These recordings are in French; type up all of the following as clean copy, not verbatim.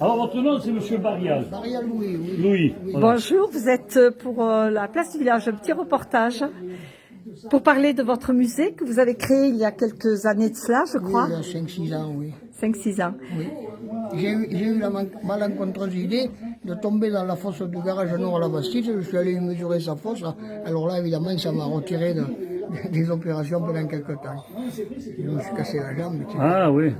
Alors votre nom c'est Monsieur Barial. Maria Louis, oui. Louis. Oui. Voilà. Bonjour, vous êtes pour la place du village, un petit reportage pour parler de votre musée que vous avez créé il y a quelques années de cela, je Oui, crois, il y a 5-6 ans, oui. 5-6 ans. Oui. J'ai eu la malencontreuse idée de tomber dans la fosse du garage nord à la Bastide. Je suis allé mesurer sa fosse. Alors là, évidemment, ça m'a retiré des opérations pendant quelques temps. Je me suis cassé la jambe. etc. Ah oui.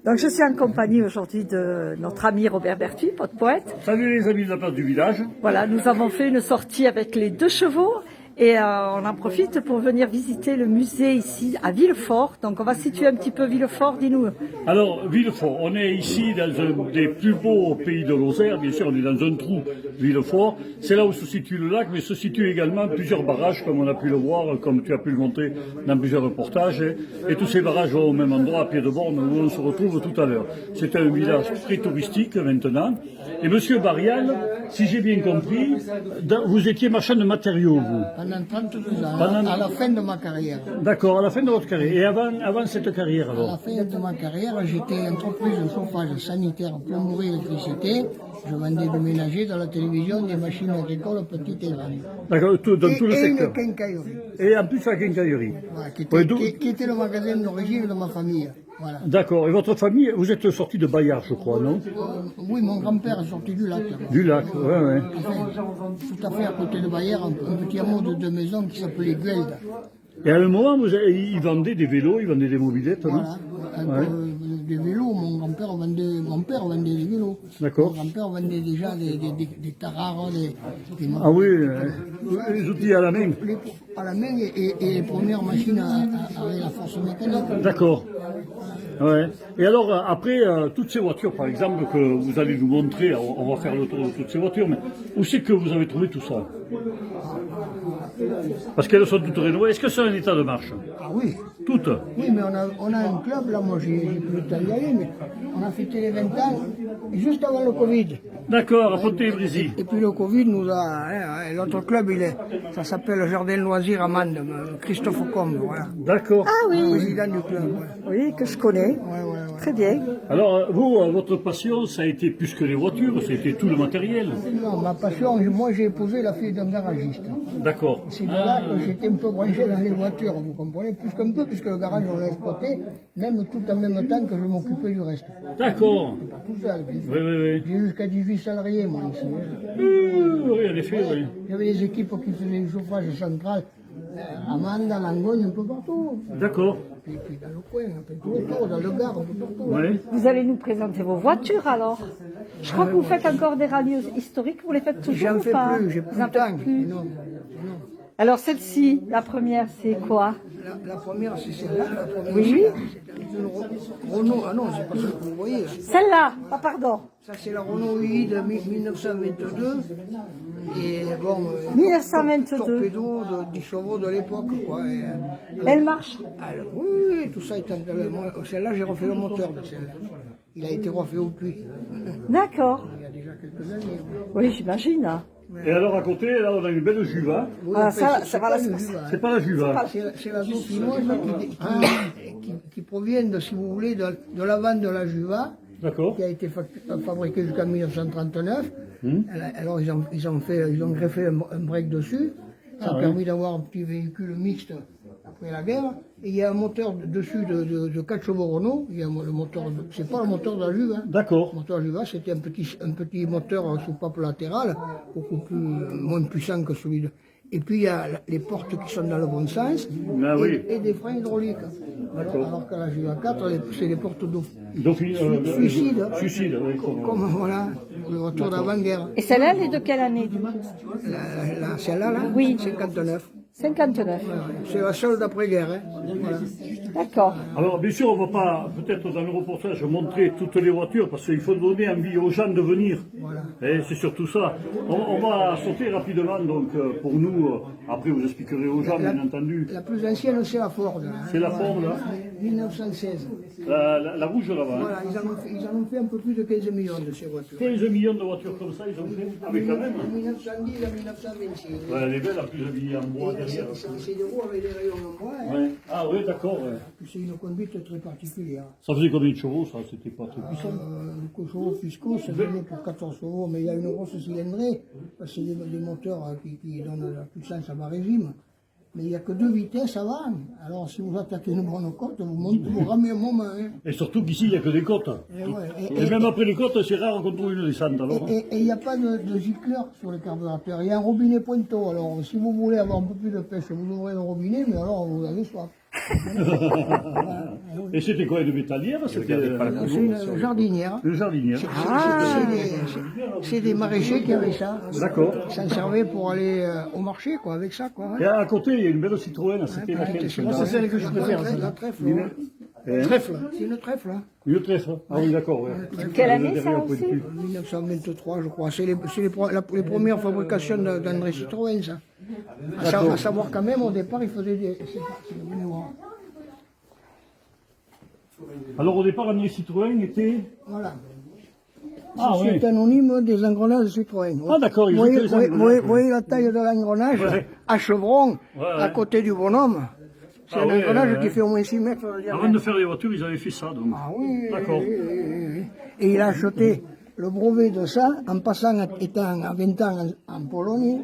Donc je suis en compagnie aujourd'hui de notre ami Robert Bertuis, votre poète. Salut les amis de la place du village. Voilà, nous avons fait une sortie avec les 2 chevaux et on en profite pour venir visiter le musée ici à Villefort. Donc on va situer un petit peu Villefort, dis-nous. Alors, Villefort, on est ici dans un des plus beaux pays de Lozère, bien sûr, on est dans un trou, Villefort. C'est là où se situe le lac, mais se situent également plusieurs barrages, comme on a pu le voir, comme tu as pu le montrer dans plusieurs reportages. Et tous ces barrages vont au même endroit, à pied de borne, où on se retrouve tout à l'heure. C'est un village très touristique maintenant. Et Monsieur Barial, si j'ai bien compris, vous étiez marchand de matériaux, vous. Pendant 32 ans, à la fin de ma carrière. D'accord, à la fin de votre carrière. Et avant cette carrière, À la alors? fin de ma carrière, j'étais entreprise de chauffage sanitaire, plomberie, électricité. Je vendais du ménager dans la télévision, des machines agricoles petites et grandes. D'accord, dans tout le Et secteur. une quincaillerie, Et en plus la quincaillerie. voilà, Ouais, d'où- qui était le magasin d'origine de ma famille. Voilà. D'accord. Et votre famille, vous êtes sorti de Bayard, je crois, non? Oui, mon grand-père est sorti du lac. Du lac, ouais, ouais. Enfin, tout à fait à côté de Bayard, un petit hameau de 2 maisons qui s'appelait Guelda. Et à un moment, ils vendaient des vélos, ils vendaient des mobilettes, non? Voilà. Des vélos, mon père vendait des vélos. D'accord. Mon grand-père vendait déjà des tarares, des Ah oui, les outils à la main. à la main et les premières machines avec la force mécanique. D'accord. Ouais. Et alors, après, toutes ces voitures, par exemple, que vous allez nous montrer, on va faire le tour de toutes ces voitures, mais où c'est que vous avez trouvé tout ça? Parce qu'elles sont toutes rénovées. Est-ce que c'est un état de marche? Ah oui. Toutes? Oui, mais on a un club, là, moi j'ai plus le temps d'y aller, mais on a fêté les 20 ans juste avant le Covid. D'accord, à Ponté-Brésil. Et puis le Covid nous a... l'autre club, ça s'appelle le Jardin Loisirs à Mende, Christophe Combe, voilà. D'accord. Ah oui, Président du club, ouais. oui, que je connais. Ouais. Très bien. Alors, vous, votre passion, ça a été plus que les voitures, ça a été tout le matériel. Non, ma passion, moi j'ai épousé la fille d'un garagiste. D'accord. C'est de là que j'étais un peu branché dans les voitures, vous comprenez, plus qu'un peu, puisque le garage on l'a exploité, même tout en même temps que je m'occupais du reste. D'accord. Pas tout seul. Oui. J'ai eu jusqu'à 18 salariés, moi, ici. Oui, en effet, oui. J'avais des équipes qui faisaient du chauffage central à Mende, à Langogne, un peu partout. D'accord. Puis dans le coin, un peu tout autour, dans le Gard, un peu partout. Oui. Vous allez nous présenter vos voitures alors. Je crois que vous faites encore des rallyes historiques, vous les faites toujours J'en ou fais pas? plus, j'ai Vous plus en le temps. faites plus. Non. Alors celle-ci, la première, c'est quoi? La première, c'est celle-là. La première, Oui. c'est une Renault. Ah non, c'est pas ce que vous voyez. Là. Celle-là, ah pardon. Ça, c'est la Renault UI de 1922. Et bon, 1922. torpedo de 10 chevaux de l'époque, quoi. Elle marche? Alors, oui, tout ça est celle-là, j'ai refait le moteur de celle-là. Il a été refait au puits. D'accord. Il y a déjà quelques années. Oui, j'imagine. Et alors, à côté, là, on a une belle Juva. Oui, Ah, enfin, ça va la C'est pas la Juva. C'est la dauphinoise qui provient, si vous voulez, de la vente de la Juva, D'accord. qui a été fabriquée jusqu'en 1939. Alors ils ont greffé un break dessus. Ça a permis d'avoir un petit véhicule mixte après la guerre. Et il y a un moteur dessus de 4 chevaux Renault. Il y a le moteur, c'est pas le moteur de la Juve. Hein. D'accord. Le moteur Juva, c'était un petit moteur soupape latérale, beaucoup moins puissant que celui de. Et puis il y a les portes qui sont dans le bon sens Ah, oui. et des freins hydrauliques. Alors que la Juva 4, c'est les portes suicide. Suicide, oui. Comme voilà, le retour d'avant-guerre. Et celle-là, elle est de quelle année du coup? Celle-là, là, Oui. 59. 59. C'est la seule d'après-guerre. Hein. Voilà. D'accord. Alors, bien sûr, on ne va pas, peut-être dans le reportage, montrer toutes les voitures, parce qu'il faut donner envie aux gens de venir. Voilà. Et c'est surtout ça. On va sauter rapidement, donc, pour nous, après vous expliquerez aux gens, bien entendu. La plus ancienne, c'est la Ford. Hein. C'est la Ford, là. 1916. La rouge là-bas. Hein. Voilà, ils en ont fait un peu plus de 15 millions de ces voitures. 15 millions de voitures comme ça, ils ont fait, avec quand même. De 1910 à 1926. Ouais, elle est belle, en plus habillée en bois. C'est des roues avec des rayons en bois. Hein. Ouais. Ah oui, d'accord. Ouais. C'est une conduite très particulière. Ça faisait combien de chevaux, ça? C'était pas très puissant. Le chevaux fiscaux, ça donnait pour 14 chevaux, mais il y a une grosse cylindrée, parce que c'est des moteurs qui donnent la puissance à bas régime. Mais il n'y a que 2 vitesses avant. Alors si vous attaquez une bonne côte, vous ramez un moment. Hein. Et surtout qu'ici, il n'y a que des côtes. Et même après les côtes, c'est rare qu'on trouve une descente. Alors. Et il n'y a pas de gicleur sur le carburateur. Il y a un robinet pointeau. Alors si vous voulez avoir un peu plus de pêche, vous ouvrez le robinet, mais alors vous avez soif. Et c'était quoi, une métallière? C'était C'est une jardinière. une jardinière. C'est des maraîchers qui avaient ça. D'accord. Ça servait pour aller au marché, quoi, avec ça, quoi. Et à côté, il y a une belle Citroën. C'était laquelle? C'est celle que je préfère. La trèfle. Trèfle. C'est une trèfle. Hein. Une trèfle. Ah oui, d'accord. Ouais. Quelle année ça aussi? 1923, je crois. C'est les premières fabrications d'André Citroën, ça. À savoir quand même, au départ, il faisait des... Alors au départ, André Citroën était... Voilà. Ah oui. C'est anonyme des engrenages Citroën. Ah d'accord, ils étaient les engrenages. Vous voyez la taille de l'engrenage à chevron, à côté du bonhomme. C'est un engrenage qui fait au moins 6 mètres. Avant de faire les voitures, ils avaient fait ça. Donc. Ah oui, d'accord. Oui. Et il a acheté le brevet de ça en passant, étant à 20 ans en Pologne.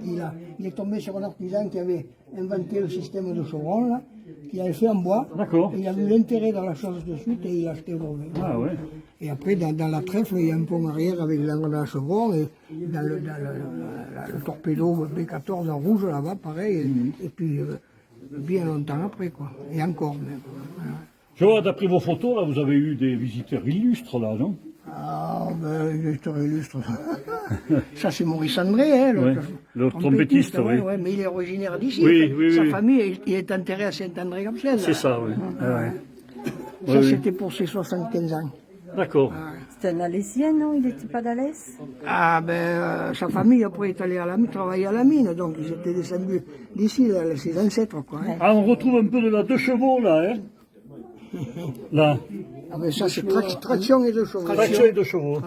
Il est tombé sur un artisan qui avait inventé le système de chevron, là, qu'il avait fait en bois. D'accord. Il a vu l'intérêt dans la chose de suite et il a acheté le brevet. Ah ouais. Et après, dans la trèfle, il y a un pont arrière avec l'engrenage chevron et dans le torpedo B14 en rouge là-bas, pareil. Et puis, bien longtemps après, quoi. Et encore même. Voilà. Je vois, d'après vos photos, là, vous avez eu des visiteurs illustres, là, non? Ah, ben, illustre. Ça, c'est Maurice André, hein, le trompettiste, oui. Ouais, mais il est originaire d'ici. Oui, Sa famille, il est enterré à Saint-André-Gamsel. C'est ça, oui. Ça, c'était pour ses 75 ans. D'accord. C'était un Alésien, non? Il n'était pas d'Alès? Ah, ben, sa famille, après, est allée à la mine, travailler à la mine, donc ils étaient descendus d'ici, ses ancêtres, quoi. Hein. Ah, on retrouve un peu de la 2 chevaux, là, hein? Là. Ah, ben, ça, c'est traction et 2 chevaux. Traction et 2 chevaux.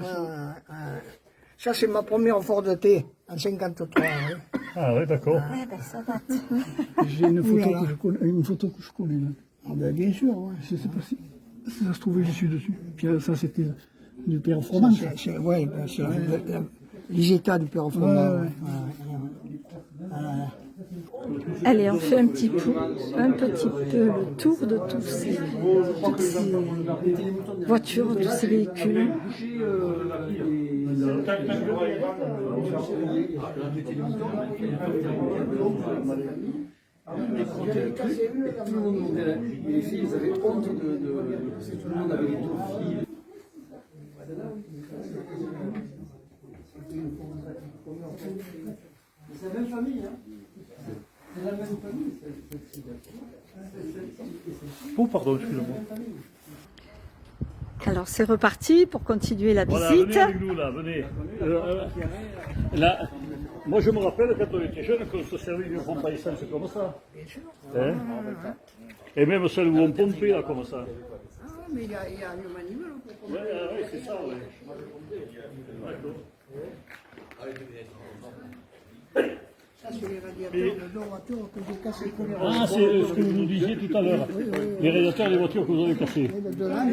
Ça, c'est ma première Ford T, en 53. Hein. Ah, ouais, d'accord. Ouais, ben ça date. J'ai une photo, une photo que je connais là. Ah, ben, bien sûr, ouais. Je sais pas si ça se trouvait, je suis dessus. Puis ça, c'était du père Froment. Oui, c'est les états du père Froment. Allez, on fait un petit peu le tour de toutes ces voitures, tous ces véhicules. Les filles, ils avaient honte de tout le monde avait les 2 filles. C'est la même famille, hein? C'est la même famille. Oh, pardon, excusez-moi. Alors c'est reparti pour continuer la Voilà, visite. venez avec nous, là, venez. Là, moi, je me rappelle, quand on était jeune, qu'on se servait d'une pompe à essence comme ça. Hein? Et même celle où on pompait, là, comme ça. Ah, mais il y a un animal pour Oui, c'est ça, oui. D'accord. Ça, c'est les radiateurs de 2 voitures que j'ai cassés. Ah, c'est ce que vous nous disiez tout à l'heure. Les radiateurs des voitures que vous avez cassés. De l'âge,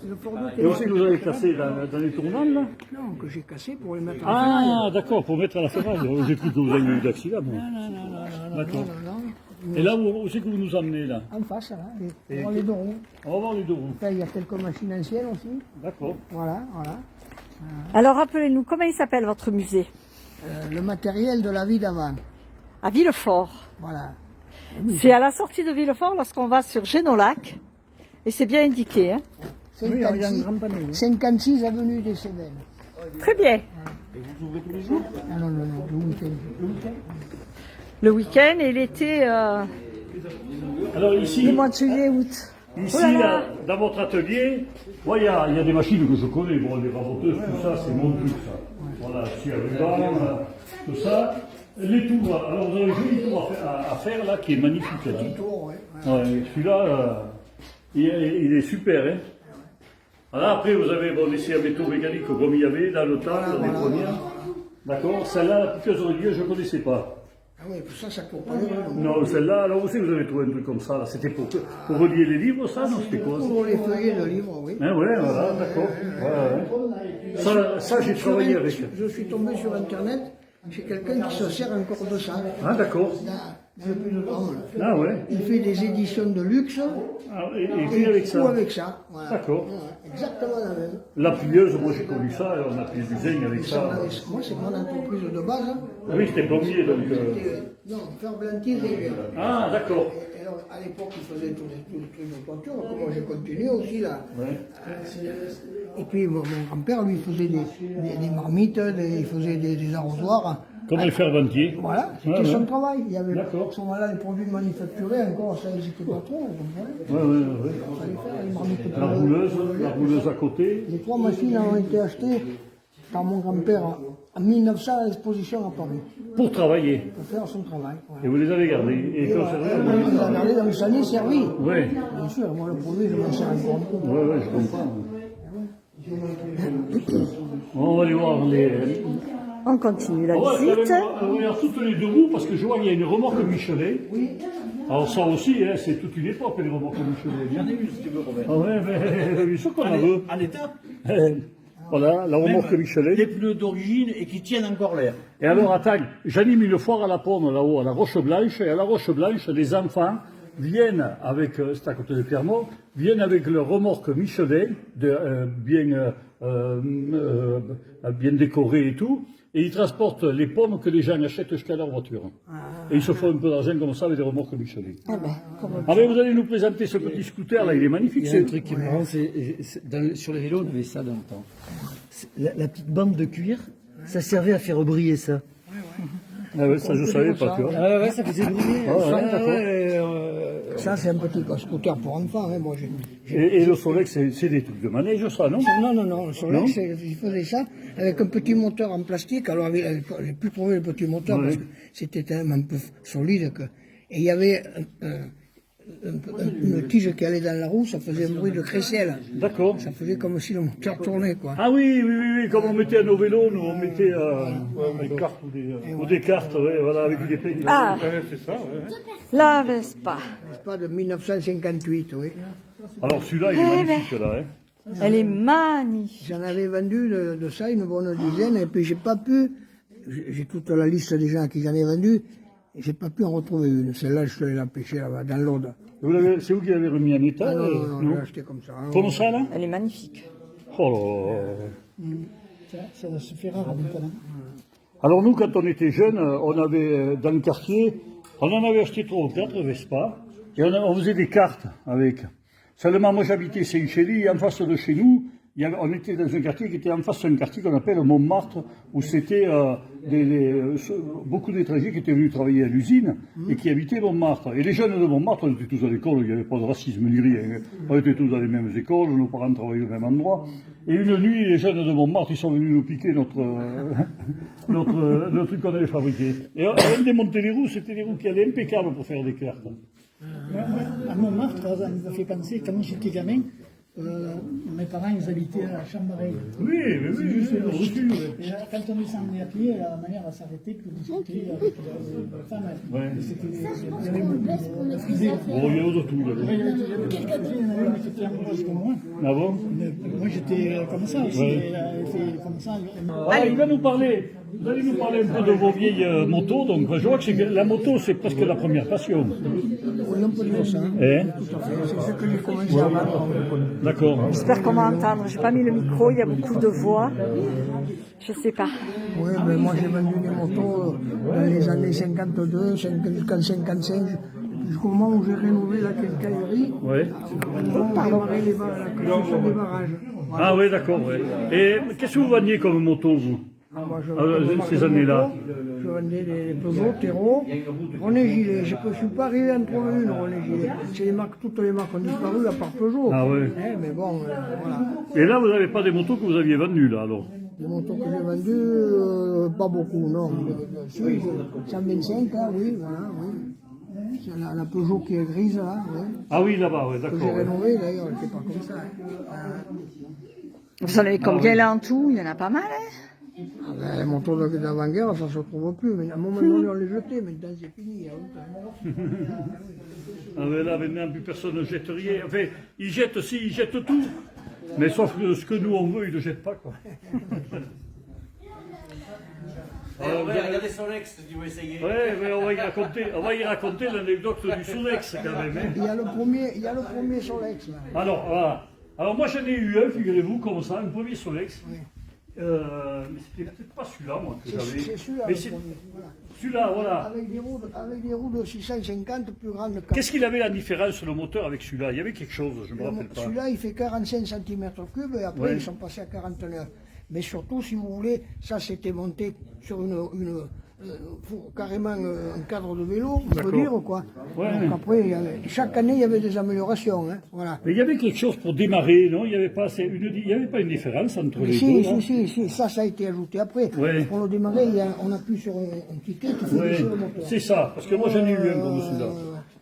le Ford Et aussi que vous avez cassé dans les tournants, là? Non, que j'ai cassé pour les mettre en ferraille. Ah, d'accord, pour mettre à la ferraille. J'ai cru que vous aviez eu d'accident, moi. Non. D'accord. Et là, où c'est que vous nous emmenez, là? En face, là, on voit les 2 roues. On va voir les 2 roues. Là, il y a quelques machines anciennes aussi. D'accord. Voilà. Alors rappelez-nous, comment il s'appelle votre musée? Le matériel de la vie d'avant. À Villefort. Voilà. C'est à la sortie de Villefort lorsqu'on va sur Génolac. Et c'est bien indiqué. Hein? 56 avenue des Cévennes. Très bien. Ah non, le week-end. Le week-end et l'été, Alors ici, les mois de juillet, août. ici Oh là là. là, dans votre atelier, moi, il y a des machines que je connais. Bon, les raboteuses, tout ça, c'est mon truc, ça. Voilà, ici, à ruban, tout ça. Les tours, alors vous avez un joli tour à faire, là, qui est magnifique. Là. Ouais, celui-là, il est super, hein. Alors après, vous avez bon, les scies à métaux mécaniques comme il y avait dans le temps, les premières. D'accord. Celle-là, la piqueuse oreiller, je ne connaissais pas. Ah oui, ça court pas les rues. Non, celle-là, alors aussi vous avez trouvé un truc comme ça, là. C'était pour relier les livres, ça, non? C'était quoi? Pour les feuillets de livres, oui. Ah ouais, voilà, d'accord. Ouais. Ça j'ai travaillé avec. Je suis tombé sur Internet chez quelqu'un qui se sert encore de ça. Ah d'accord. Il a plus de temps, là. Ah ouais. Il fait des éditions de luxe. Ah, et puis avec tout ça. avec ça. Voilà. D'accord. Ouais, exactement la même. La plieuse, moi j'ai connu ça, on a plié du zinc avec ça. Moi, c'est mon entreprise de base. Hein. Ah oui, j'étais plombier donc. Non, Ferblantier Rivière. Ah d'accord. Et alors, à l'époque, il faisait tous les trucs de toiture. Moi, j'ai continué aussi là. Ouais. Et puis, mon grand-père, lui, faisait des marmites, il faisait des arrosoirs. Comme les Ferblantiers. Voilà, c'était Ouais, son ouais. travail. Il y avait, à D'accord. ce moment-là, les produits manufacturés, encore, ça n'existait pas trop. Vous comprenez? Ouais. Il fallait faire les marmites. La rouleuse à côté. Les 3 machines ont été achetées par mon grand-père en 1900 à l'exposition à Paris, Pour travailler. pour faire son travail. Voilà. Et vous les avez gardés. Et Et conservés. voilà, il les a gardés dans le salé servi. Ouais. Bien sûr, moi le produit, je m'en sers encore un peu. Ouais, je comprends. On va aller voir les. On continue la On va visite. regarde toutes les deux roues parce que je vois qu'il y a une remorque Michelet. Alors ça aussi, hein, c'est toute une époque les remorques Michelet. J'en ai vu si tu veux, Robert. Ah ouais, mais bien sûr qu'on en veut. En état, Voilà, la remorque même Michelet. les pneus d'origine et qui tiennent encore l'air. Et alors, attends, j'anime une foire à la Pomme, là-haut, à la Roche Blanche, et à la Roche Blanche, les enfants viennent avec, c'est à côté de Clermont, viennent avec leur remorque Michelin, bien décorée et tout, et ils transportent les pommes que les gens achètent jusqu'à leur voiture. Et ils se font un peu d'argent comme ça avec des remorques Michelin. Ah ben, comme- Ah ben, vous allez nous présenter ce petit scooter là, il est magnifique. Il y a un truc qui est marrant, sur les vélos, on avait ça dans le temps. La petite bande de cuir, ça servait à faire briller ça. Ah ouais, ça je savais pas, tu vois. Ah ouais, ça faisait briller. Ah ouais, d'accord. Ça, c'est un petit scooter pour enfants. Hein. Moi, Et le Solex, c'est des trucs de manège, ça, non? non, le Solex, il faisait ça avec un petit moteur en plastique. Alors, j'ai plus trouvé le petit moteur parce que c'était tellement un peu solide. Et il y avait une tige qui allait dans la roue, ça faisait un bruit de crécelle. D'accord. Ça faisait comme si le moteur tournait, quoi. Ah oui, comme on mettait à nos vélos, nous on mettait des cartes ou des cartes, ouais, voilà, avec des épées. Ah. C'est ça, ouais. La Vespa. C'est pas de 1958, oui. Alors celui-là, il est magnifique, là. Hein. Elle est magnifique. J'en avais vendu de ça une bonne dizaine, et puis j'ai pas pu, j'ai toute la liste des gens qui j'en ai vendu, et j'ai pas pu en retrouver une. Celle-là, je suis allé la pêcher là-bas, dans l'Aude. C'est vous qui l'avez remis en état Ah non, je l'ai acheté comme ça. Hein. Comme ça, là? Elle est magnifique. Oh là. Ça se fait rare maintenant. Alors nous, quand on était jeunes, on avait, dans le quartier, on en avait acheté 3 ou 4 Vespa, et on faisait des cartes avec. Seulement, moi j'habitais Saint-Chély, et en face de chez nous, on était dans un quartier qui était en face d'un quartier qu'on appelle Montmartre, où c'était beaucoup d'étrangers qui étaient venus travailler à l'usine et qui habitaient Montmartre. Et les jeunes de Montmartre, on était tous à l'école, il n'y avait pas de racisme ni rien. On était tous dans les mêmes écoles, nos parents travaillaient au même endroit. Et une nuit, les jeunes de Montmartre, ils sont venus nous piquer le truc qu'on avait fabriqué. Et on démontait les roues, c'était des roues qui allaient impeccables pour faire des cartes. À Montmartre, ça me fait penser, quand j'étais gamin, mes parents ils habitaient à Chambaret. Oui, Juste le reçu, ouais. Et quand on descendait à pied, ma mère s'arrêtait pour discuter avec la femme. Ouais. Et il y avait beaucoup de frisés. Bon, il y a de tout, là. Il y avait quelques filles, il y en avait une qui était amoureuse comme moi. Ah bon? Moi j'étais comme ça aussi. Ouais. Elle était comme ça. Voilà, il va nous parler. Vous allez nous parler un peu de vos vieilles motos. Donc, je vois que la moto, c'est presque la première passion. Oui, on peut dire ça. Hein. Hein? Tout à fait. C'est ce que j'ai commencé à vendre. D'accord. J'espère qu'on va entendre. J'ai pas mis le micro, il y a beaucoup de voix. Je sais pas. Oui, mais moi j'ai vendu des motos dans les années 52, jusqu'en 55, jusqu'au moment où j'ai rénové la quincaillerie. Ouais. On a démarré la construction des barrages. Voilà. Ah oui, d'accord. Ouais. Et qu'est-ce que vous vendiez comme moto, vous? Moi, Ces années-là? Je vendais des Peugeot, Terreau, René Gillet. Je ne suis pas arrivé à en trouver une, René Gillet. C'est les marques, toutes les marques ont disparu à part Peugeot. Ah ouais. Mais bon, voilà. Et là, vous n'avez pas des motos que vous aviez vendues, là, alors? Les motos que j'ai vendues, pas beaucoup, non. Si, 125, là, oui, voilà, oui. C'est la Peugeot qui est grise, là, oui. Ah oui, là-bas, ouais, Que j'ai d'accord. Ouais. rénové, d'ailleurs, elle n'était pas comme ça. Vous en avez combien là en tout? Il y en a pas mal, hein? Ah ben, les motos d'avant-guerre, ça ne se trouve plus. Mais à un moment donné, on les jetait, maintenant c'est fini. Il y a longtemps. Ah mais là, maintenant, plus personne ne jette rien. Enfin, ils jettent tout. Mais sauf que ce que nous on veut, ils ne jettent pas, quoi. Regardez Solex, tu veux essayer. Ouais, mais on va y raconter l'anecdote du Solex, quand même. Hein. Il y a le premier Solex, là. Alors, voilà. Alors moi j'en ai eu un, figurez-vous, comme ça, un premier Solex. Oui. Mais c'était peut-être pas celui-là, moi, que C'est j'avais. celui-là, Mais le c'est premier. Voilà. celui-là, voilà. Avec des roues de 650 plus grandes que Qu'est-ce qu'il avait la différence, le moteur, avec celui-là? Il y avait quelque chose, je ne me rappelle pas. celui-là, il fait 45 cm3 et après, Ouais. ils sont passés à 49. Mais surtout, si vous voulez, ça c'était monté sur carrément un cadre de vélo, on peut D'accord. dire, quoi. Ouais. Donc après, chaque année, il y avait des améliorations. Hein, voilà. Mais il y avait quelque chose pour démarrer, non? Il n'y avait pas une différence entre les deux, là? Si, ça a été ajouté après. Ouais. Pour le démarrer, on appuie sur un ticket qui fait Ouais, baisser le moteur. c'est ça, parce que moi j'en ai eu un comme celui-là.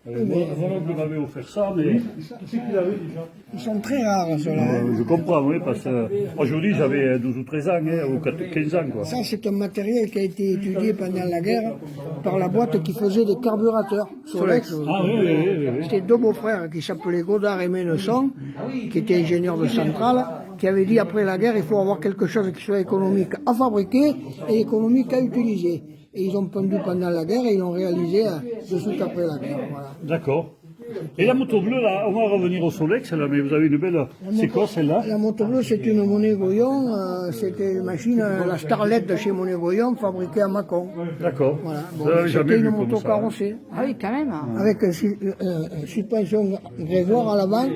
Mon oncle m'avait offert ça, mais qu'est-ce qu'il avait déjà? Ils sont très rares, ceux-là. Je comprends, oui, parce que moi je vous dis, j'avais 12 ou 13 ans, hein, ou 15 ans, quoi. Ça, c'est un matériel qui a été étudié pendant la guerre par la boîte qui faisait des carburateurs. Solex. Ah oui. C'était deux beaux-frères qui s'appelaient Godard et Ménesson, qui étaient ingénieurs de centrale, qui avaient dit après la guerre, il faut avoir quelque chose qui soit économique à fabriquer et économique à utiliser. Et ils ont pendu pendant la guerre et ils l'ont réalisé de suite après la guerre. Voilà. D'accord. Et la moto bleue, là, on va revenir au Solex, là, mais vous avez une belle... C'est quoi celle-là? La moto bleue, c'est une Monet Goyon, c'était une machine, la Starlet de chez Monet Goyon, fabriquée à Mâcon. D'accord. Voilà. Vous n'avez jamais C'était vu une comme moto ça. carrossée. Ah oui, quand même. Avec suspension Grégoire à l'avant.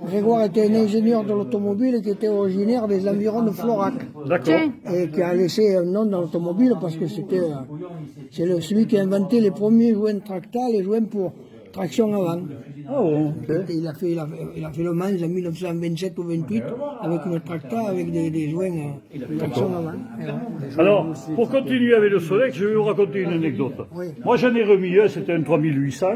Grégoire était un ingénieur de l'automobile qui était originaire des environs de Florac. D'accord. Et qui a laissé un nom dans l'automobile parce que c'est celui qui a inventé les premiers joints tractales, les joints pour traction avant. Ah bon, ok. Il a fait le Mans en 1927 ou 28 avec une tracta avec des joints traction avant. Et voilà. Alors, pour continuer avec le Solex, je vais vous raconter une anecdote. Oui. Moi, j'en ai remis un, c'était un 3800,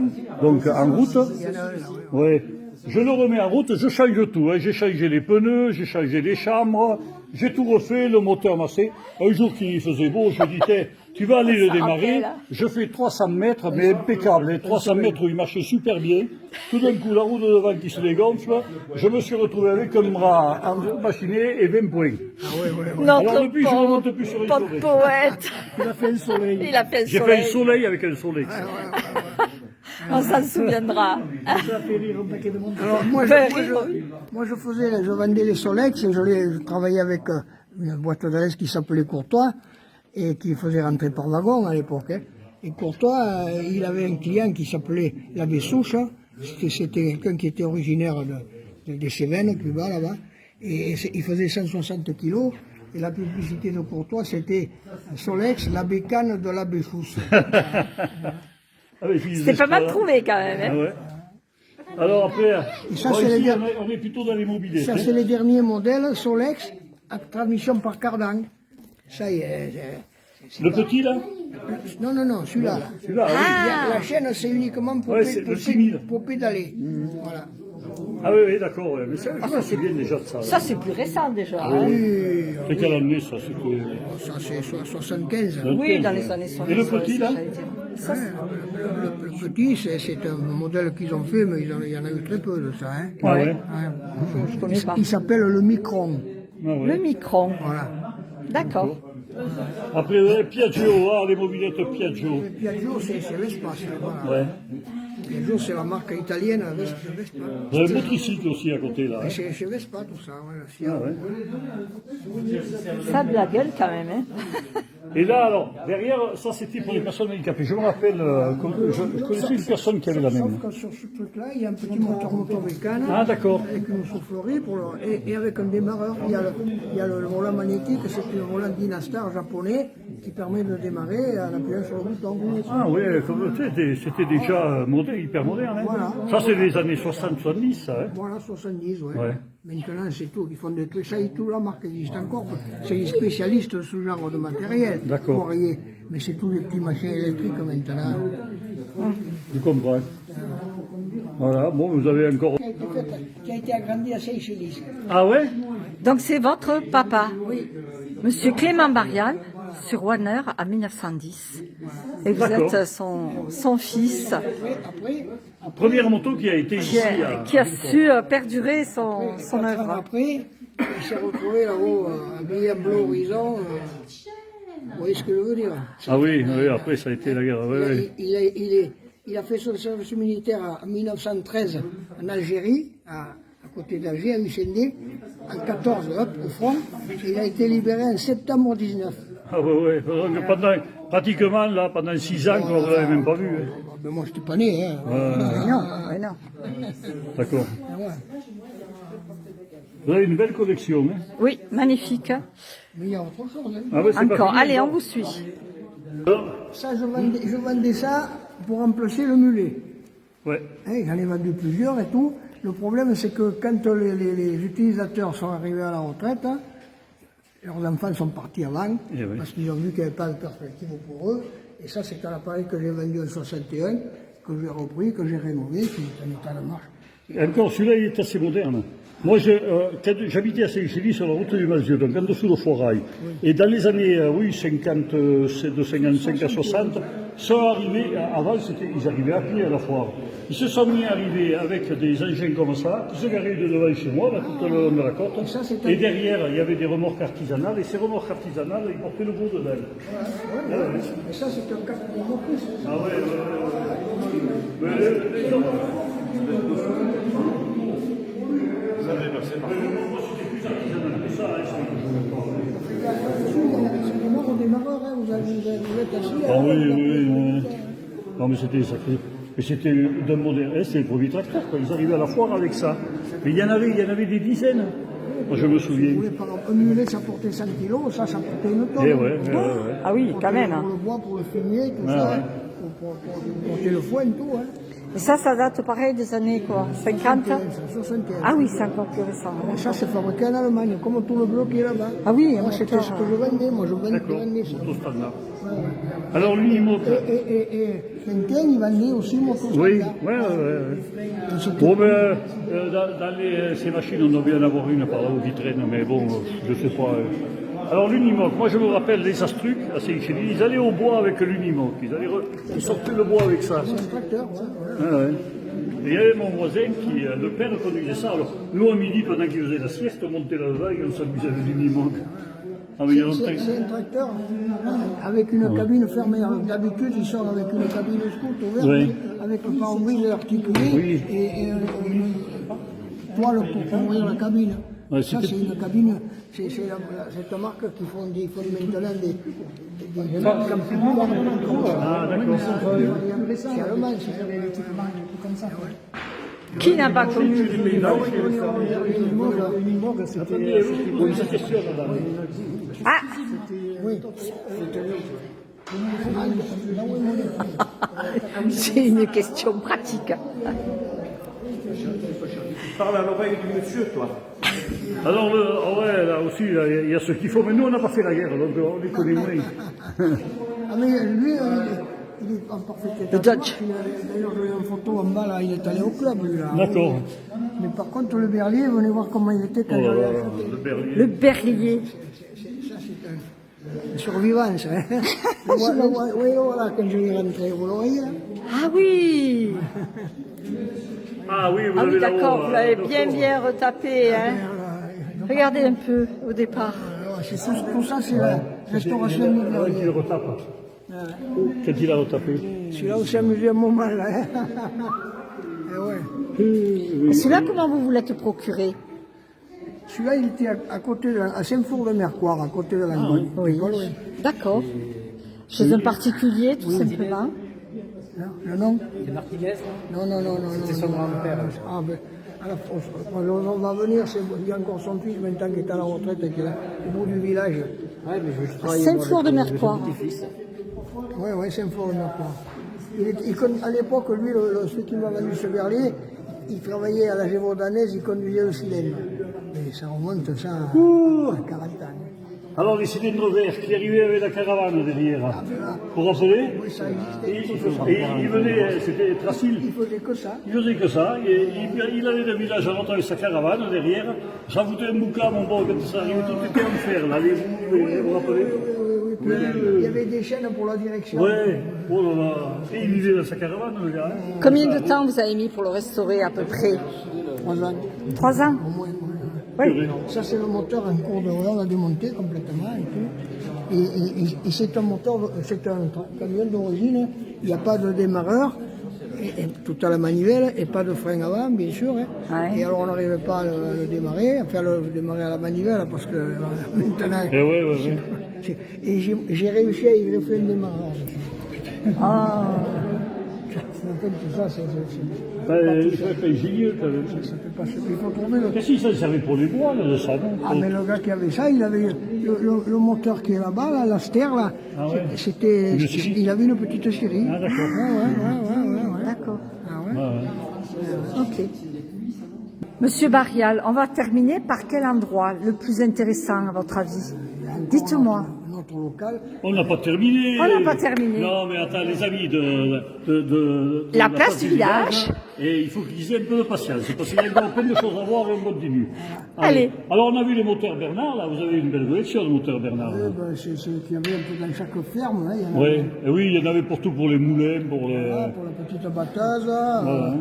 donc en route. Il y en a un là, oui. Ouais. Je le remets en route, je change tout. Hein. J'ai changé les pneus, j'ai changé les chambres, j'ai tout refait, le moteur massé. Un jour qu'il faisait beau, je dis, tu vas aller le démarrer. Je fais 300 mètres, mais impeccable. Hein. 300 mètres où il marchait super bien. Tout d'un coup, la roue de devant qui se dégonfle. Je me suis retrouvé avec un bras machiné et 20 points. Alors depuis, je ne remonte plus sur une Pas de soleil. poète. Il a fait le soleil. Il a fait le J'ai fait soleil. le soleil avec un soleil. On s'en souviendra. Alors, moi, je vendais les Solex, je travaillais avec une boîte de l'Est qui s'appelait Courtois et qui faisait rentrer par wagon à l'époque. Hein. Et Courtois, il avait un client qui s'appelait l'abbé Souche, c'était quelqu'un qui était originaire des Cévennes, Cuba, là-bas, et il faisait 160 kilos. Et la publicité de Courtois, c'était Solex, la bécane de l'abbé Souche. C'est pas mal trouvé quand même. Hein. Ah ouais. Alors après, ça, bon, c'est ici, les- on est plutôt dans les mobilettes. Ça, hein. c'est les derniers modèles Solex à transmission par cardan. Ça y est. Le petit là Non, celui-là. Là. Celui-là, oui. La chaîne, c'est uniquement pour, Ouais, c'est le 6000. pour pédaler. Voilà. Ah oui, d'accord. Ouais. Mais ça, je me souviens déjà de ça. Ça, c'est plus récent déjà. hein. Oui, C'est quelle année ça? C'était... ça c'est 75. Oui, dans les années 70. Et le petit là? Ça, c'est- Le petit, c'est un modèle qu'ils ont fait, mais il y en a eu très peu de ça. Hein. Ah ouais. Ouais. je connais pas. Il s'appelle le Micron. Ah ouais. Le micron. Voilà. D'accord. Après, ouais, Piaggio, les mobilettes Piaggio. Piaggio, c'est Vespa. Voilà. Ouais. Piaggio, c'est la marque italienne Vespa. Vous avez un motricycle aussi à côté là. hein. C'est chez Vespa tout ça. Voilà. Ah ouais. Ça a de la gueule quand même. Hein. Et là, alors, derrière, ça c'était pour les personnes handicapées. Je me rappelle, je connaissais une personne qui avait la même. Sauf que sur ce truc-là, il y a un petit moteur motomécane Ah, d'accord. avec une soufflerie et avec un démarreur. Il y a le volant magnétique, c'est un volant Dynastar japonais qui permet de démarrer en appuyant sur le bouton. Ah oui, c'était déjà moderne, hyper moderne. Hein. Voilà. Ça, c'est des années 60-70, ça. Hein. Voilà, 70, ouais. Ouais. Maintenant, c'est tout. Ils font des trucs. Ça y est, tout, la marque existe encore. C'est les spécialistes de ce genre de matériel. D'accord. Vous voyez. Mais c'est tous des petits machins électriques maintenant. Je comprends. Voilà, bon, vous avez encore... Qui a été agrandi à Seychelles. Ah ouais? Donc c'est votre papa. Oui. Monsieur Clément Barial, sur Warner en 1910. Et vous D'accord. êtes son fils Première moto qui a été ici. qui a su perdurer son œuvre. Après, il s'est retrouvé là-haut, habillé en bleu horizon. Vous voyez ce que je veux dire? Ah oui, oui, après ça a été la guerre. Oui, oui. Il a fait son service militaire en 1913 en Algérie, à côté d'Alger, à Lucendé, en 14, hop, au front. Et il a été libéré en septembre 19. Ah oui, oui. Pratiquement, là, pendant 6 ans, on ne l'avait même pas vu. Hein. Ben moi, je n'étais pas né. Hein. Mais non. D'accord. Ah ouais. Vous avez une belle collection. Hein. Oui, magnifique. Mais il y a autre chose. Hein. Ah ouais, c'est pas Encore. fini, Allez, on encore. vous suit. Ça, je vendais ça pour remplacer le mulet. Ouais. Hein, j'en ai vendu plusieurs et tout. Le problème, c'est que quand les utilisateurs sont arrivés à la retraite, hein, leurs enfants sont partis avant, Eh oui. parce qu'ils ont vu qu'il n'y avait pas de perspective pour eux. Et ça, c'est un appareil que j'ai vendu en 61, que j'ai repris, que j'ai rénové, qui est en état de marche. Et encore, celui-là, il est assez moderne. Moi, quand j'habitais à Saint-Chély, sur la route du Mazieux, donc en dessous de Foirail. Et dans les années, 50, de 55 à 60, sont arrivés, avant, ils arrivaient à pied à la foire. Ils se sont mis à arriver avec des engins comme ça, qui se garaient de devant chez moi, là, tout le long de la côte. Et derrière, il y avait des remorques artisanales, et ces remorques artisanales, ils portaient le beau dedans. Et ça, c'est un cas de reprise. Ah ouais, C'est mort au démarreur, hein, vous êtes assis. Ah oui, oui. Non, mais c'était sacré. Mais c'était d'un modèle, c'était le premier tracteur, quoi. Ils arrivaient à la foire avec ça. Mais il y en avait des dizaines. Moi, je me souviens. Vous voulez par exemple, un mulet, ça portait 100 kilos, ça portait une tonne. Eh ouais. Ah oui, quand même. Pour le bois, pour le fumier, tout ça, hein, pour porter le foin, tout. Hein. Et ça date pareil des années quoi, 50. 75. Ah oui, c'est encore plus récent. Et ça, c'est fabriqué en Allemagne, comme tout le bloc qui est là-bas. Ah oui, Moi, c'était ce que je vendais, moi, je D'accord, vendais ça. moto standard. Alors, l'Unimog. Et Quentin, il vendait aussi mon standard. Oui, ouais. Bon, ben, dans ces machines, on doit bien en avoir une par là où qui traîne, mais bon, je sais pas. Alors, l'Unimog, moi je me rappelle les Astrucs à Saint-Chély, ils allaient au bois avec l'Unimog, ils sortaient le bois avec ça. C'est un tracteur, ouais. Ah ouais. Et il y avait mon voisin qui, le père conduisait ça. Alors, nous, à midi, pendant qu'il faisait la sieste, on montait là-bas et on s'amusait avec l'Unimog. Ah, mais il y a longtemps. C'est un tracteur avec une cabine fermée. Alors, d'habitude, ils sortent avec une cabine scout ouverte, Oui. avec le pare-brise articulé Oui. et une toile pour ouvrir la cabine. Ouais, ça, c'était- c'est une cabine, c'est cette marque qui font maintenant des camping-cars. Ah, d'accord. C'est allemand, c'est L'équipement, il est tout comme ça. Qui n'a pas connu Unimog, c'était. Oui, ça questionne, madame. Ah, oui. c'est une question pratique. Parle à l'oreille du monsieur, toi. Alors, ouais, là aussi, il y a ce qu'il faut, mais nous, on n'a pas fait la guerre, donc on les connaît moins. Ah, mais lui, il est en parfait état. Le Dodge. D'ailleurs, j'ai une photo en bas, là, il est allé au club, lui, là. D'accord. Mais par contre, le berlier, venez voir comment il était quand Oh il là allait là, acheter. le berlier. Le berlier. Ça, c'est un survivant, ça. Hein. Oui, voilà, quand je vais rentrer, vous le voyez, là. Ah oui. Ah oui, vous Ah l'avez oui, là-haut. d'accord, vous l'avez d'accord. bien retapé. Hein. Regardez un peu au départ. Alors, tout ça, c'est la restauration du Ouais, berlier. qu'il retape. Quand il a retapé. Celui-là, on s'est amusé un moment, là. Hein. Et ouais. Et celui-là, comment vous l'êtes procuré? Celui-là, il était à côté, à Saint-Four-de-Mercoire, à côté de l'Angogne. Oui. D'accord. Chez un particulier, tout simplement. Non, le nom C'est Martinez, Non. c'est son grand-père. Ah, ben, on va venir, il y a encore son fils maintenant qui est à la retraite, qui est là, au bout du village. Ouais, mais je travaille. Saint-Flour-de-Mercoire. Oui, Saint-Four-de-Mercoire. À l'époque, lui, celui qui m'a vendu ce berlier, il travaillait à la Gévaudannaise, il conduisait le cylindre. Mais ça remonte ça à 40 ans. Alors les cylindres verts qui arrivaient avec la caravane derrière. Vous vous rappelez? Oui, ça existait. Et il venait, c'était facile. Il faisait que ça. Il faisait que ça, et il allait d'un village à l'autre avec sa caravane derrière, rajoutait un bouclard, mon bon, quand ça arrivait, tout était en fer, là, vous vous rappelez? Oui, puis il y avait des chaînes pour la direction. Ouais, oh là là, et il vivait dans sa caravane, le gars. Hein. Combien de temps vous avez mis pour le restaurer à peu près? 3 ans. 3 ans? Au moins. Oui. Ça, c'est le moteur en cours de route, on l'a démonté complètement et tout. Et c'est un moteur, c'est un camion d'origine, il n'y a pas de démarreur, et tout à la manivelle, et pas de frein avant, bien sûr. Hein. Ouais. Et alors, on n'arrivait pas à le démarrer, à faire le démarrer à la manivelle, parce que maintenant. Ouais. Et j'ai réussi à y greffer un démarrage. Ah. En fait, tout ça, c'est. Ça fait ingénieux quand même. Ça fait pas. Il faut tourner le. Qu'est-ce que ça servait pour les bois, là, de ça, non? Ah, mais le gars qui avait ça, il avait le moteur qui est là-bas, là, la stère, là, Ah ouais. c'était. Une scierie. Il avait une petite scierie. Ah, d'accord. Ouais. D'accord. Ah ouais. Ok. Monsieur Barrial, on va terminer par quel endroit le plus intéressant à votre avis? Dites-moi. Notre local. On n'a pas terminé. On n'a pas terminé. Non, mais attends, les amis de La place du village. Et il faut qu'ils aient un peu de patience, parce qu'il y a encore plein de choses à voir et on continue. Allez. Alors, on a vu les moteurs Bernard, là, vous avez une belle collection de moteurs Bernard. C'est qu'il y avait un peu dans chaque ferme, là, il y en avait. Oui, et oui, il y en avait pour tout, pour les moulins, pour les... Là, pour la petite batteuse. Voilà.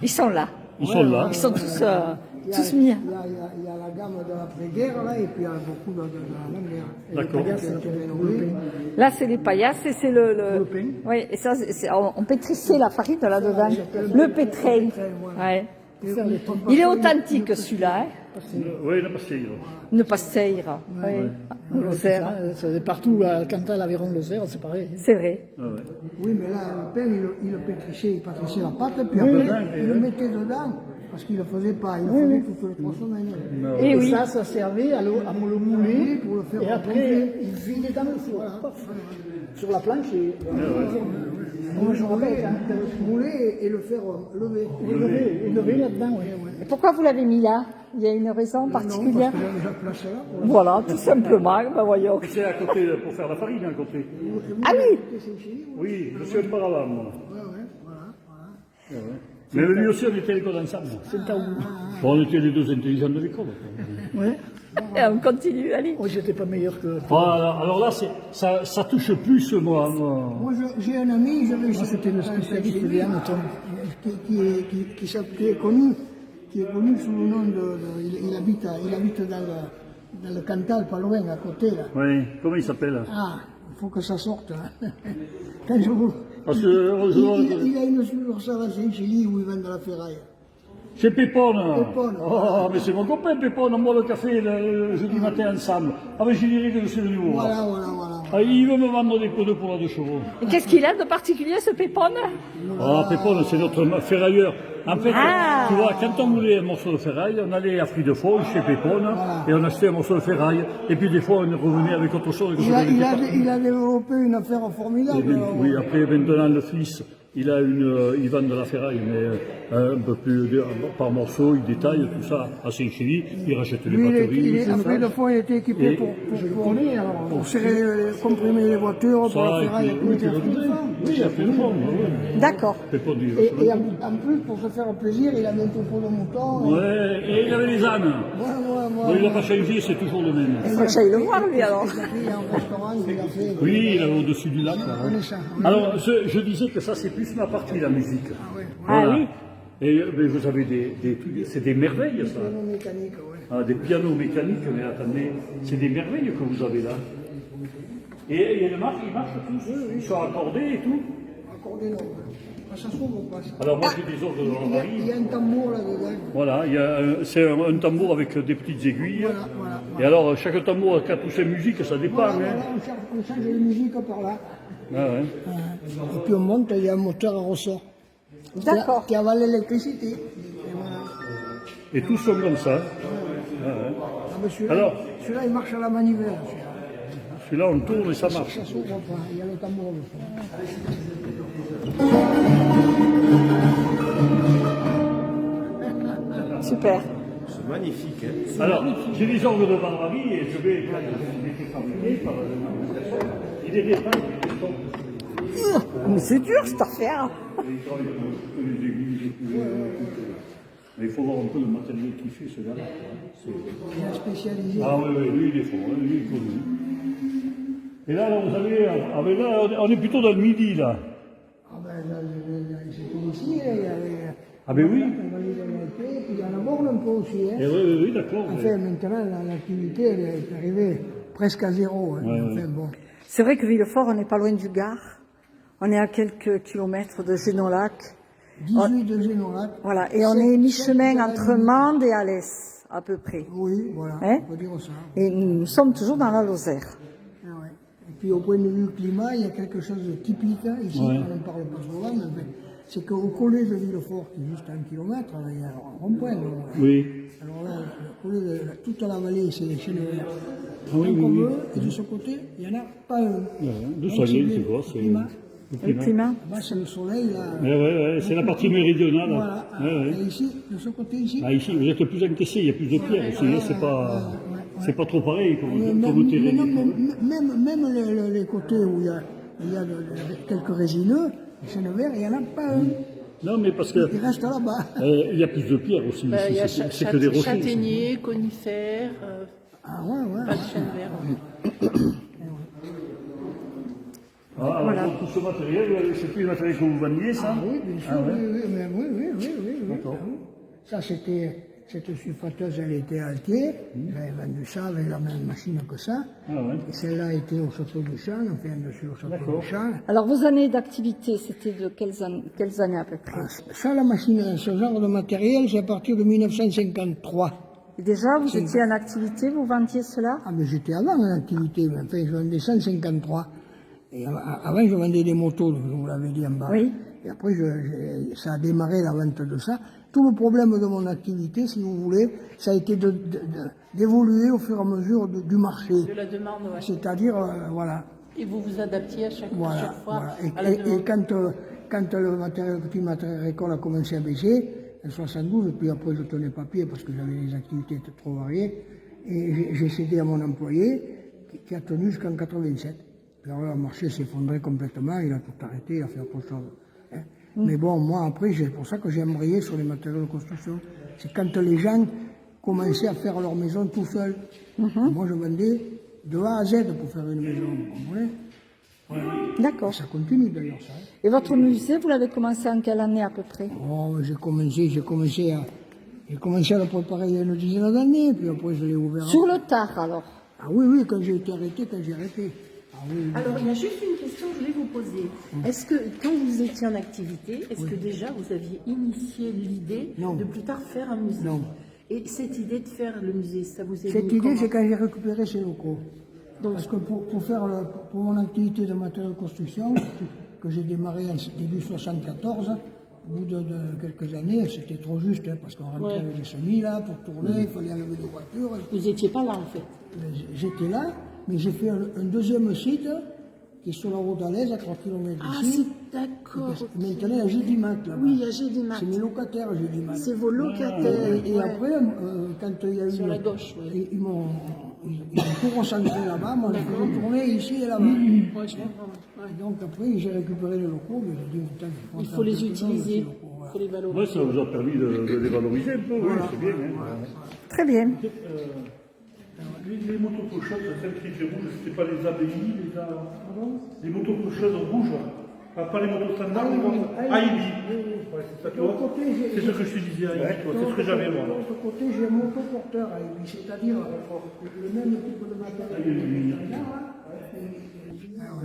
Ils sont là. Ils sont là. Ils sont tous mis. Il y a la gamme de l'après-guerre, là, et puis il y a beaucoup de la même guerre. D'accord. Là, c'est les paillasses et c'est le pain. Oui, et ça, on pétrissait la farine là-dedans. Le pétrin. Ouais. Il est authentique, celui-là. Hein. Oui, la pastille. Une pasteire. Oui. Lozère. C'est partout, à Cantal, Aveyron, Lozère, c'est pareil. C'est vrai. Oui, mais là, le pain, il le pétrissait, il pétrissait la pâte, et puis après, il le mettait dedans, parce qu'il ne le faisait pas, il le faisait toutes les 3 semaines. Et oui. Ça servait à le mouler, Pour le faire et après, il vidait dans le four, sur la planche, et Moi, je rappelle, mouler et le faire lever. lever là-dedans, oui. Et pourquoi vous l'avez mis là? Il y a une raison particulière? Parce que j'avais déjà placé là. Voilà, tout simplement. Ben voyons. C'est à côté, pour faire la farine, à côté. Ah oui. Oui, je suis un peu là, moi. Mais lui aussi, on était à l'école ensemble. Bon, on était les deux intelligents de l'école. Et on continue, allez. Moi, j'étais pas meilleur que... Voilà, alors là, ça touche plus, moi. Moi, j'ai un ami, j'avais C'était le spécialiste des hannetons. qui est connu sous le nom de. Il habite dans le Cantal, pas loin, à côté, là. Oui, comment il s'appelle? Ah, il faut que ça sorte. Hein. Quand je vous. Parce que, Il a une succursale à Saint-Chili où il vend de la ferraille. c'est Pépone. Pépone. Oh, mais c'est mon copain Pépone, on boit le café le jeudi matin ensemble. Ah, mais je dirais que je suis venu vous voir. Voilà. Ah, il veut me vendre des pots de pour la de chevaux. Et qu'est-ce qu'il a de particulier, ce pépone? Ah, Pépone, c'est notre ferrailleur. En fait, Ah. tu vois, quand on voulait un morceau de ferraille, on allait à Fruits de Fond, chez Pépone, et on achetait un morceau de ferraille. Et puis des fois, on revenait avec autre chose. Il a développé une affaire formidable. Oui, après, maintenant, le fils, il vend de la ferraille, mais un peu plus par morceau, il détaille tout ça à Saint-Chély, il rachète les batteries. Après, de fois, il était équipé pour comprimer les voitures, pour la ferraille. Oui, il a fait le fond. D'accord. Et en plus, pour se faire plaisir, il avait un troupeau de moutons. Ouais, et il avait les ânes. Bon, il n'a pas changé, c'est toujours le même. Il faut que j'aille le voir, lui, alors. Il y a un restaurant qu'il a fait. Oui, il est au-dessus du lac. Là. Alors, je disais que ça, c'est plus ma partie, la musique. Ah oui. Et mais vous avez c'est des merveilles, ça. Piano mécanique, oui. Ah, des pianos mécaniques, mais attendez, c'est des merveilles que vous avez là. Et ils marchent tous, ils sont accordés et tout. Accordé, non. Ça s'ouvre pas. Ça. Alors moi, j'ai des ordres de Il y Henri. a un tambour là-dedans. Voilà, c'est un tambour avec des petites aiguilles. Voilà. Et alors, chaque tambour a 4 ou 5 musiques, ça dépend. Voilà, Hein. on change les musiques par là. Ah, ouais. Et puis on monte, il y a un moteur à ressort. D'accord. Qui avale l'électricité. Et voilà. Et tous sont comme ça. Ah, ouais. Ah, ben celui-là, Alors celui-là, il marche à la manivelle. Celui-là, on tourne et ça marche. Ça s'ouvre pas, il y a le tambour. Super. Magnifique, hein. Alors, j'ai des orgues de Barbarie et je vais les fabriquer par il les répare, il les sorte. Mais c'est dur cette affaire. Il travaille pour les églises et tout. Mais il faut voir un peu le matériel qu'il fait, ce gars-là. Il est spécialisé. Ah oui, oui, lui il est fort, hein, lui il est connu. Et là, vous avez, là, on est plutôt dans le midi, là. Ah ben, c'était ici, il y avait... Ah ben oui. Puis il y en a borne un peu aussi. Hein. Eh oui, oui, d'accord. Enfin, maintenant, l'activité elle est arrivée presque à zéro. Hein. Ouais, Enfin, bon. C'est vrai que Villefort, on n'est pas loin du Gard. On est à quelques kilomètres de Génolac. 18 de Génorac. Voilà, et on est mi-chemin entre Mende et Alès, à peu près. Oui, voilà, Hein? on peut dire ça. Et nous sommes toujours dans la Lozère. Ah ouais. Et puis au point de vue climat, il y a quelque chose de typique hein, ici, Ouais. on n'en parle pas souvent, mais enfin, c'est qu'au collège de Villefort, qui est juste à 1 kilomètre, il y a un rond-point. Oui. Alors là, le collège, toute la vallée, c'est les chênes verts. Ah oui, Donc oui, on oui. veut, et de ce côté, il n'y en a pas un. D'où Donc, ça vient, bien c'est quoi? le C'est climat. Le climat. Là, c'est le soleil, là. Ouais, c'est la partie méridionale. Voilà. Ouais, Et ici, de ce côté ici, Ah, ici, vous êtes plus encaissé, il y a plus de pierres aussi, hein, c'est pas trop pareil comme mais vous tirez. non, même les côtés où il y a quelques résineux, les chênes verts, il n'y en a pas un. Non, mais parce que Il reste là-bas. il y a plus de pierres aussi Bah, il y a ici, c'est que des rochers. châtaigniers, conifères, Ah ouais. pas de chêne vert. Ah, alors, tout ce matériel, c'est plus le matériel que vous vendiez, ça? Ah oui, bien sûr, Ah ouais. oui. Ça, c'était, cette sulfateuse, elle était à Altier. J'avais vendu ça avec la même machine que ça. Ah ouais. Et celle-là était au château du Champ, enfin, dessus au château du Champ. Alors, vos années d'activité, c'était de quelles années à peu près? Ça, la machine, ce genre de matériel, c'est à partir de 1953. Et déjà, vous étiez en activité, vous vendiez cela? Ah, mais j'étais avant en activité, mais enfin, je vendais 153. Et avant, je vendais des motos, je vous l'avais dit en bas. Oui. Et après, ça a démarré la vente de ça. Tout le problème de mon activité, si vous voulez, ça a été d'évoluer au fur et à mesure du marché. De la demande, ouais. C'est-à-dire, voilà. Et vous vous adaptiez à chaque fois Voilà. à la Et demande. quand le petit matériel agricole a commencé à baisser, en 72, et puis après je tenais pas pied parce que j'avais des activités trop variées, et j'ai cédé à mon employé qui a tenu jusqu'en 87. Alors là, le marché s'est effondré complètement, il a tout arrêté, il a fait autre chose. Hein. Mais bon, moi après, c'est pour ça que j'ai embrayé sur les matériaux de construction. C'est quand les gens commençaient à faire leur maison tout seuls. Moi, je vendais de A à Z pour faire une maison, vous comprenez? D'accord. Ça continue d'ailleurs, ça. Hein. Et votre musée, vous l'avez commencé en quelle année à peu près? Oh, j'ai commencé à le préparer il y a une dizaine d'années, puis après je l'ai ouvert. Sur le tard, alors? Ah oui, quand j'ai été arrêté, quand j'ai arrêté. Ah oui. Alors, il y a juste une question que je voulais vous poser. Est-ce que, quand vous étiez en activité, est-ce que déjà vous aviez initié l'idée Non. de plus tard faire un musée? Non. Et cette idée de faire le musée, ça vous est Cette venu idée, comment? c'est quand j'ai récupéré ces locaux. Parce que pour mon activité de matériaux de construction, que j'ai démarré en début 74, au bout de quelques années, c'était trop juste, hein, parce qu'on rentrait avec les semis là, pour tourner, il fallait enlever des voitures. Vous n'étiez pas là, en fait. J'étais là, mais j'ai fait un deuxième site qui est sur la route d'Alès, à 3 km Ah, d'ici. c'est d'accord. Maintenant, il y a Gédimat là-bas. Oui, il y a Gédimat. C'est mes locataires, Gédimat. C'est vos locataires. Et ouais. après, quand il y a eu... Sur la gauche, oui. Ils m'ont tout recentré là-bas, moi j'ai fait retourner ici et là-bas. Ouais, je comprends. Ouais. Et donc après, j'ai récupéré les locaux, mais j'ai dit, putain, Il faut les utiliser, il faut les Ouais, valoriser. ça vous a permis de les valoriser un peu, oui, c'est bien. Hein. Très bien. Les motopocheuses, celles qui étaient rouges, c'était pas les ABI, les motopocheuses rouges, pas les motos standards, les motos AIBI. Ouais, c'est ça, tu vois. C'est ce que je te disais, AIBI, toi, c'est ce que j'avais moi. De l'autre côté, j'ai un motoporteur, c'est-à-dire le même type de matériel.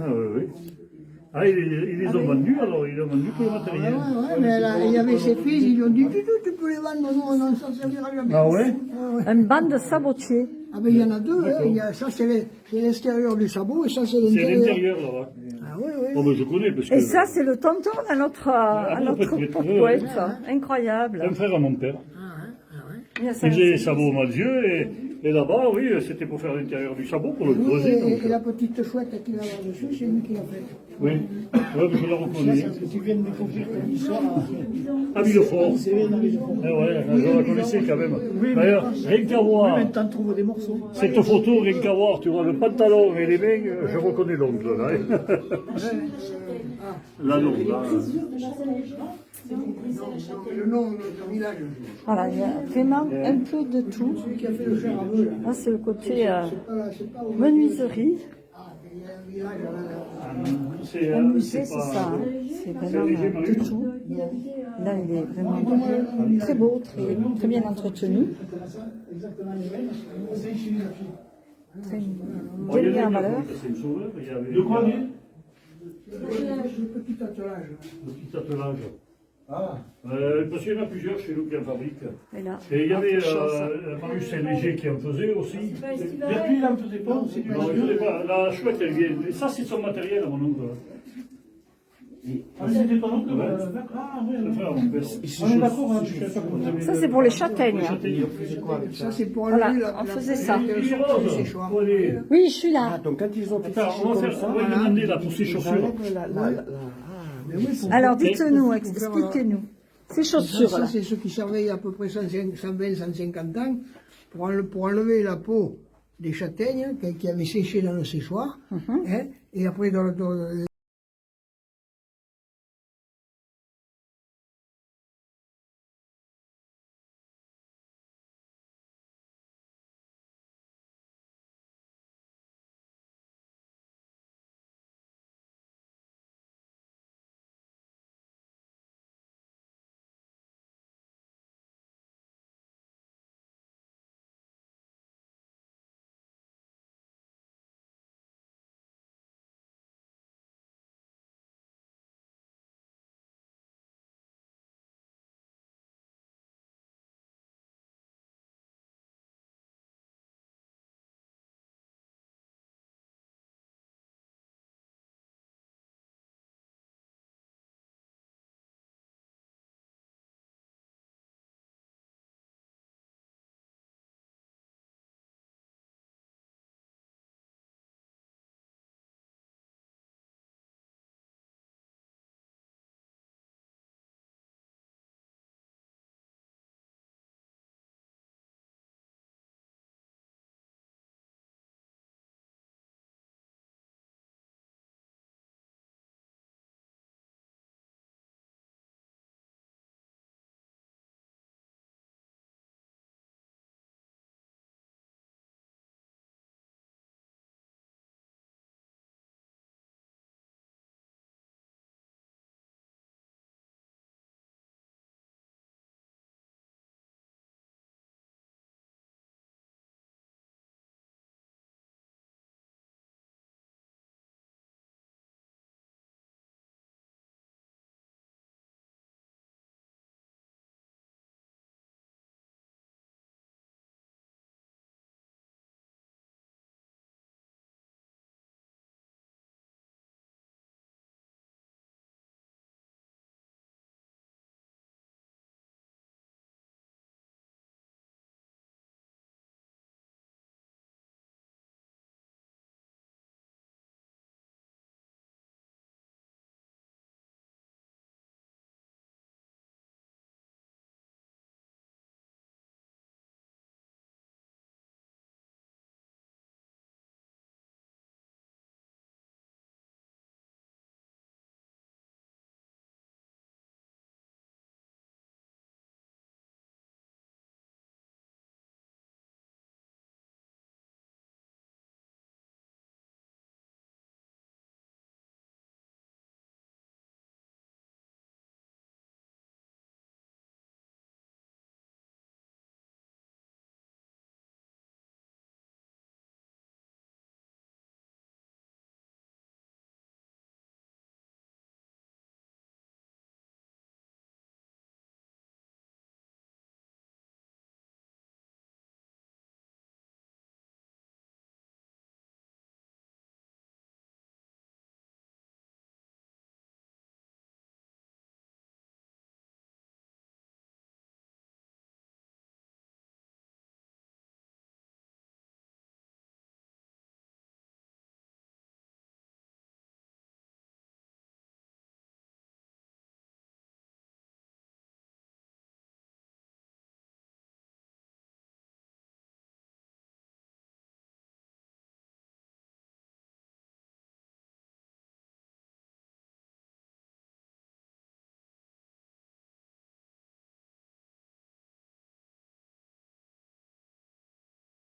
Ah oui. Ah, ils les ont vendus, alors ils ont vendu que le matériel. Ouais, mais là, il y avait ses fils, ils lui ont dit, tu peux les vendre, nous, on n'en s'en servira jamais. Ah ouais? Une bande de sabotiers. Ah ben il y en a deux, hein. Ça c'est l'extérieur du sabot et ça c'est C'est à l'intérieur. l'intérieur là-bas. Ah oui, oui. Oh, ben, je connais parce que. Et ça, c'est le tonton à notre bon, peut-être, poète. Incroyable. un frère à mon père. bien, Ils faisaient les sabots Malzieu et là-bas, oui, c'était pour faire l'intérieur du sabot, pour le Oui, creuser. Donc, et la petite chouette qu'il a là-dessus, c'est lui qui l'a fait. oui, ouais, mais je la reconnais. Tu viens de découvrir ton histoire À Villefort. c'est dans les jours. Eh ouais, je la connaissais quand même. D'ailleurs, rien qu'à voir Oui, mais t'en trouves des morceaux. cette photo, rien qu'à voir, tu vois le pantalon et les mains, je reconnais l'oncle là. Là, non, là. Le nom de notre village, Voilà, il y a vraiment un peu de tout. celui qui a fait le fer à vœux, là. Là, c'est le côté C'est pas au menuiserie. il y a un village là. C'est Un musée, c'est ça. Hein. C'est vraiment de tout. Là, il est vraiment très beau, très bien entretenu. Très bien en valeur. C'est une sauveur, il y avait De quoi, lui Le petit attelage. le petit attelage. Ah. Parce qu'il y en a plusieurs chez nous qui en fabriquent. Et là, Et il y avait autre chose. Marius Saint-Léger qui en faisait aussi. Depuis, il en faisait pas. Non, je sais pas. La chouette, elle vient. Et ça, c'est son matériel, à mon oncle. Ah, c'était ton oncle, Ouais. Ah, oui, Le frère, mon père. on est d'accord, hein, je sais pas comment ça Ça, c'est pour les châtaignes. Ça, c'est pour enlever Voilà, on faisait ça. Il est rose. séchoir. Faut aller- Oui, je suis là. Donc quand ils ont fait Attends, on va lui demander là pour ses chaussures. Mais oui, faut- Alors, dites-nous, faut faire, expliquez-nous. Ces chaussures, Ça, là. c'est ceux qui servaient il y a à peu près 120-150 ans pour enlever la peau des châtaignes qui avaient séché dans le séchoir. Hein, et après, dans le